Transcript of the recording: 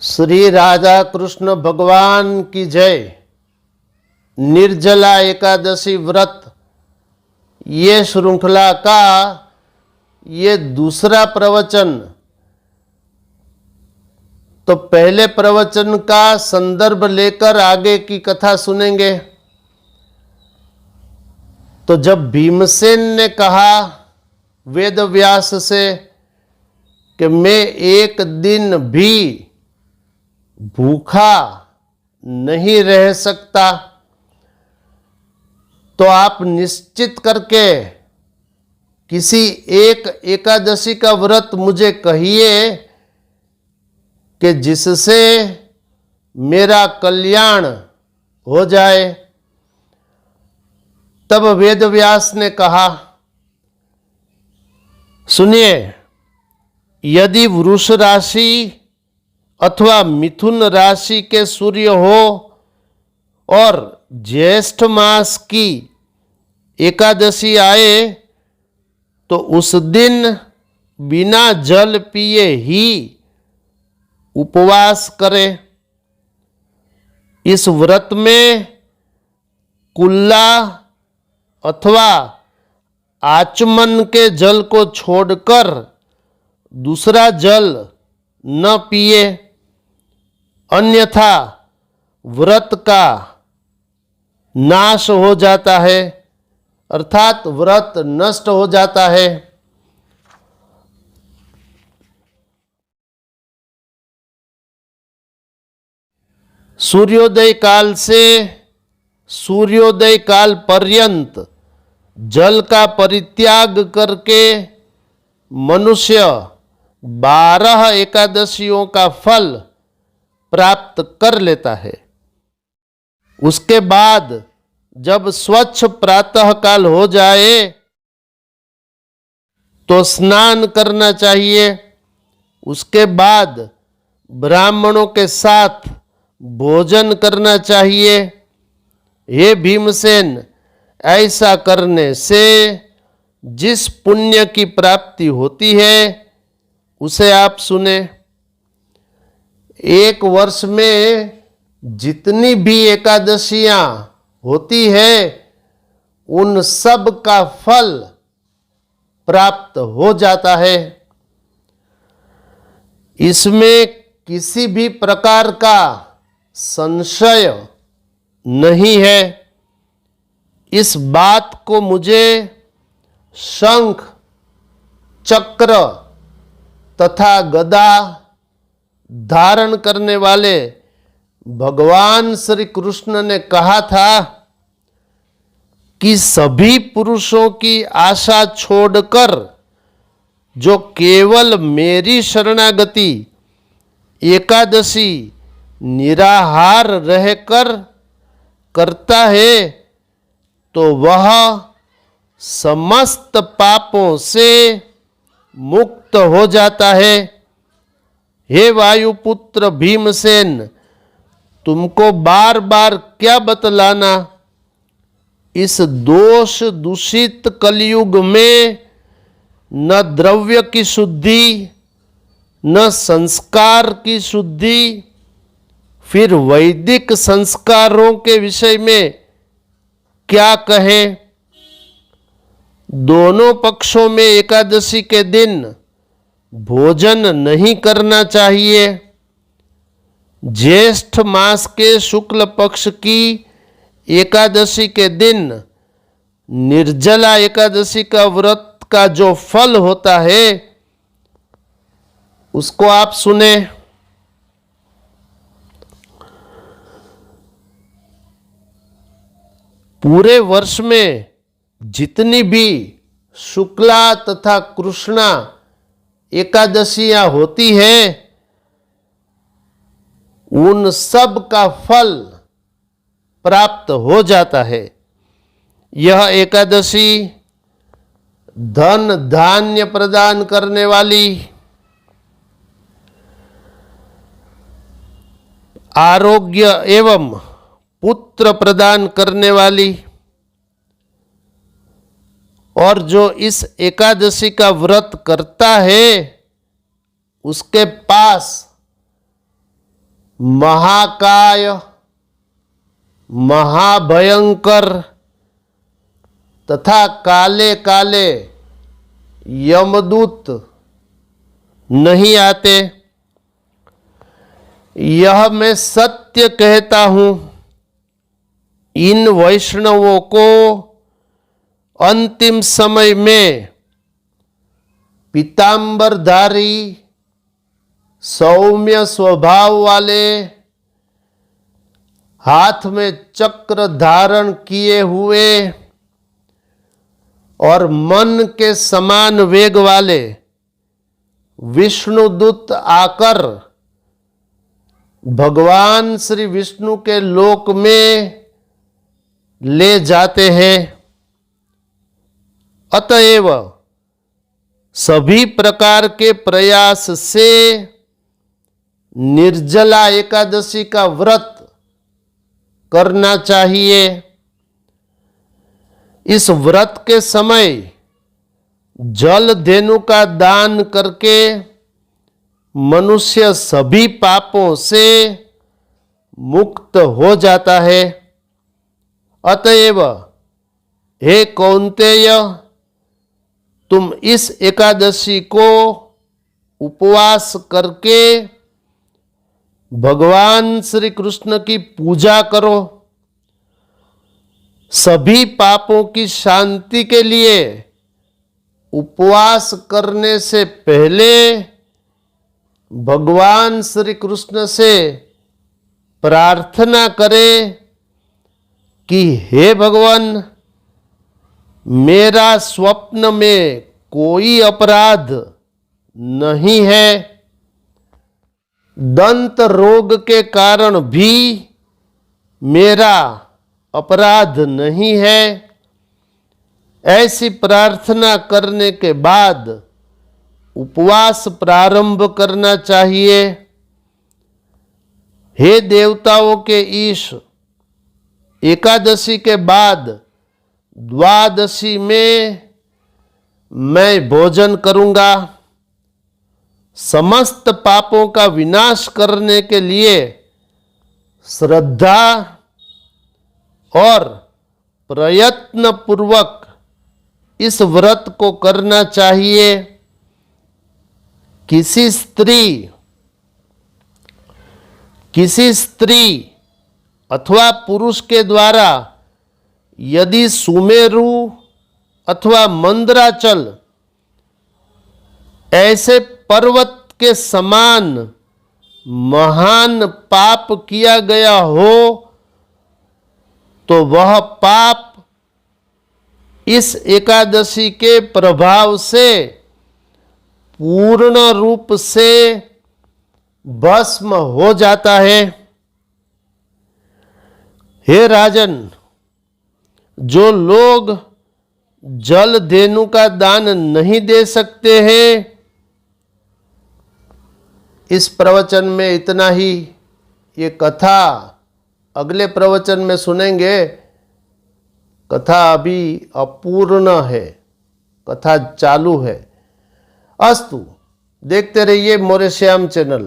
श्री राधा कृष्ण भगवान की जय। निर्जला एकादशी व्रत ये श्रृंखला का ये दूसरा प्रवचन। तो पहले प्रवचन का संदर्भ लेकर आगे की कथा सुनेंगे। तो जब भीमसेन ने कहा वेद व्यास से कि मैं एक दिन भी भूखा नहीं रह सकता, तो आप निश्चित करके किसी एक एकादशी का व्रत मुझे कहिए कि जिससे मेरा कल्याण हो जाए। तब वेद व्यास ने कहा, सुनिए, यदि वृष राशि अथवा मिथुन राशि के सूर्य हो और ज्येष्ठ मास की एकादशी आए तो उस दिन बिना जल पिए ही उपवास करें। इस व्रत में कुल्ला अथवा आचमन के जल को छोड़कर दूसरा जल न पिए, अन्यथा व्रत का नाश हो जाता है, अर्थात व्रत नष्ट हो जाता है। सूर्योदय काल से सूर्योदय काल पर्यंत जल का परित्याग करके मनुष्य 12 एकादशियों का फल प्राप्त कर लेता है। उसके बाद जब स्वच्छ प्रातः काल हो जाए तो स्नान करना चाहिए। उसके बाद ब्राह्मणों के साथ भोजन करना चाहिए। हे भीमसेन, ऐसा करने से जिस पुण्य की प्राप्ति होती है उसे आप सुने। एक वर्ष में जितनी भी एकादशियां होती है उन सब का फल प्राप्त हो जाता है। इसमें किसी भी प्रकार का संशय नहीं है। इस बात को मुझे शंख, चक्र तथा गदा धारण करने वाले भगवान श्री कृष्ण ने कहा था कि सभी पुरुषों की आशा छोड़कर जो केवल मेरी शरणागति एकादशी निराहार रहकर करता है तो वह समस्त पापों से मुक्त हो जाता है। हे वायुपुत्र भीमसेन, तुमको बार बार क्या बतलाना। इस दोष दूषित कलयुग में न द्रव्य की शुद्धि न संस्कार की शुद्धि, फिर वैदिक संस्कारों के विषय में क्या कहें। दोनों पक्षों में एकादशी के दिन भोजन नहीं करना चाहिए। ज्येष्ठ मास के शुक्ल पक्ष की एकादशी के दिन निर्जला एकादशी का व्रत का जो फल होता है उसको आप सुने। पूरे वर्ष में जितनी भी शुक्ला तथा कृष्णा एकादशियां होती है उन सब का फल प्राप्त हो जाता है। यह एकादशी धन धान्य प्रदान करने वाली, आरोग्य एवं पुत्र प्रदान करने वाली, और जो इस एकादशी का व्रत करता है उसके पास महाकाय, महाभयंकर तथा काले काले यमदूत नहीं आते। यह मैं सत्य कहता हूँ। इन वैष्णवों को अंतिम समय में पीतांबरधारी, सौम्य स्वभाव वाले, हाथ में चक्र धारण किए हुए और मन के समान वेग वाले विष्णुदूत आकर भगवान श्री विष्णु के लोक में ले जाते हैं। अतएव सभी प्रकार के प्रयास से निर्जला एकादशी का व्रत करना चाहिए। इस व्रत के समय जल धेनु का दान करके मनुष्य सभी पापों से मुक्त हो जाता है। अतएव हे कौन्तेय, तुम इस एकादशी को उपवास करके भगवान श्री कृष्ण की पूजा करो। सभी पापों की शांति के लिए उपवास करने से पहले भगवान श्री कृष्ण से प्रार्थना करें कि हे भगवान, मेरा स्वप्न में कोई अपराध नहीं है, दंत रोग के कारण भी मेरा अपराध नहीं है। ऐसी प्रार्थना करने के बाद उपवास प्रारंभ करना चाहिए। हे देवताओं के ईश, एकादशी के बाद द्वादशी में मैं भोजन करूंगा। समस्त पापों का विनाश करने के लिए श्रद्धा और प्रयत्न पूर्वक इस व्रत को करना चाहिए। किसी स्त्री अथवा पुरुष के द्वारा यदि सुमेरु अथवा मंदराचल ऐसे पर्वत के समान महान पाप किया गया हो तो वह पाप इस एकादशी के प्रभाव से पूर्ण रूप से भस्म हो जाता है। हे राजन, जो लोग जल धेनु का दान नहीं दे सकते हैं, इस प्रवचन में इतना ही। ये कथा अगले प्रवचन में सुनेंगे। कथा अभी अपूर्ण है, कथा चालू है। अस्तु, देखते रहिए मोरे श्याम चैनल।